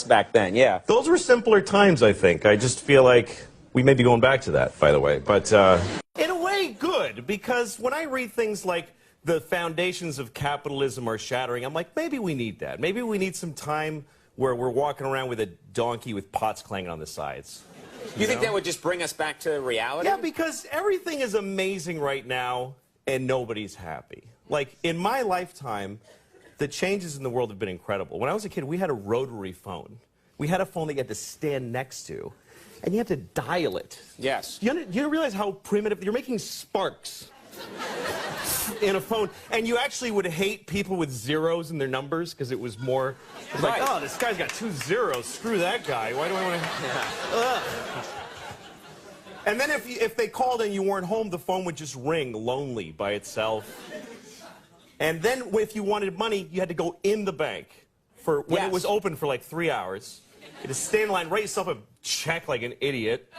back then, yeah. Those were simpler times, I think. I just feel like we may be going back to that, by the way. But in a way, good, because when I read things like the foundations of capitalism are shattering, I'm like, maybe we need that. Maybe we need some time where we're walking around with a donkey with pots clanging on the sides. You think that would just bring us back to reality? Yeah, because everything is amazing right now, and nobody's happy. Like, in my lifetime, the changes in the world have been incredible. When I was a kid, we had a rotary phone. We had a phone that you had to stand next to, and you had to dial it. Yes. You realize how primitive? You're making sparks in a phone, and you actually would hate people with zeros in their numbers because it was more, like, oh, this guy's got 2 zeros. Screw that guy. Why do I want to? Yeah. And then if they called and you weren't home, the phone would just ring lonely by itself. And then if you wanted money, you had to go in the bank for when it was open for like 3 hours. You had to stay in line, write yourself a check like an idiot.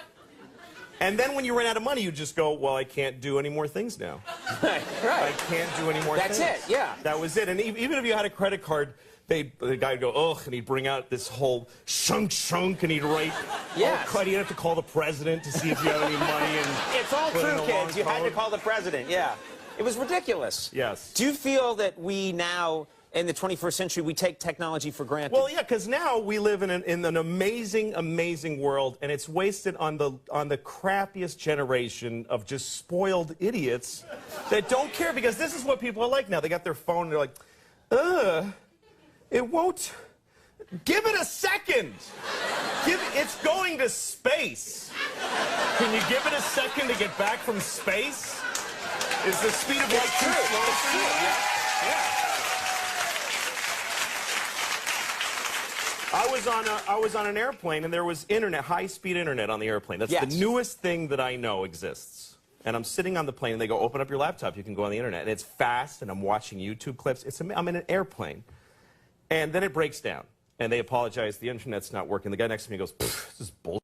And then when you ran out of money, you'd just go, well, I can't do any more things now. Right. I can't do any more things. That's it, yeah. That was it. And even if you had a credit card, the guy would go, ugh, and he'd bring out this whole shunk, and he'd write, he'd have to call the president to see if you have any money. And it's all true, kids. You had to call the president, yeah. It was ridiculous. Yes. Do you feel that we now, in the 21st century, we take technology for granted? Well, yeah, because now we live in an amazing, amazing world, and it's wasted on the crappiest generation of just spoiled idiots that don't care, because this is what people are like now. They got their phone, and they're like, it won't. Give it a second. It's going to space. Can you give it a second to get back from space? Is the speed of light too slow for you? Yeah. I was on an airplane, and there was internet, high-speed internet on the airplane. That's the newest thing that I know exists. And I'm sitting on the plane, and they go, open up your laptop, you can go on the internet. And it's fast, and I'm watching YouTube clips. I'm in an airplane. And then it breaks down, and they apologize, the internet's not working. The guy next to me goes, this is bull.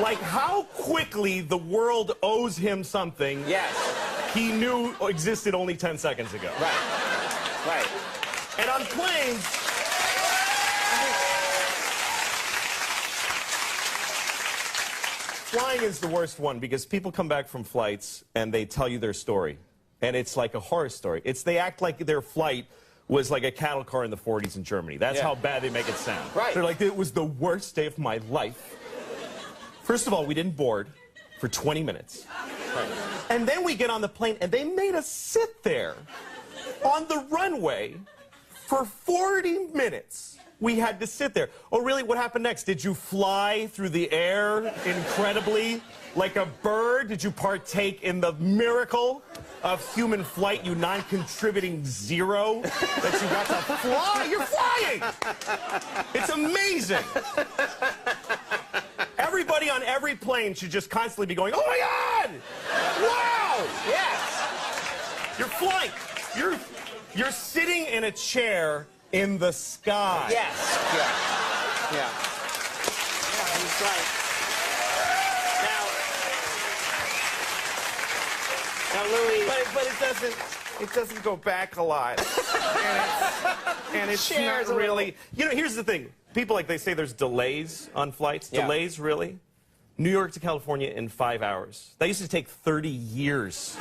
Like, how quickly the world owes him something he knew existed only 10 seconds ago. Right. And on planes, flying is the worst one, because people come back from flights and they tell you their story. And it's like a horror story. They act like their flight was like a cattle car in the 40s in Germany. That's how bad they make it sound. Right. They're like, it was the worst day of my life. First of all, we didn't board for 20 minutes. Right. And then we get on the plane, and they made us sit there on the runway for 40 minutes. We had to sit there. Oh, really? What happened next? Did you fly through the air incredibly like a bird? Did you partake in the miracle of human flight, you non-contributing zero that you got to fly? You're flying! It's amazing. Everybody on every plane should just constantly be going, oh my God! Wow! Yes! You're flying. You're sitting in a chair in the sky. Yes. Yeah, he's right. Now, Louis... But it doesn't go back a lot. and it's not really... You know, here's the thing. People, like, they say there's delays on flights. Yeah. Delays, really? New York to California in 5 hours. That used to take 30 years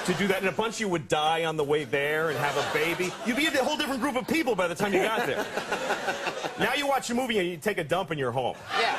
to do that. And a bunch of you would die on the way there and have a baby. You'd be a whole different group of people by the time you got there. Now you watch a movie and you take a dump and you're home. Yeah.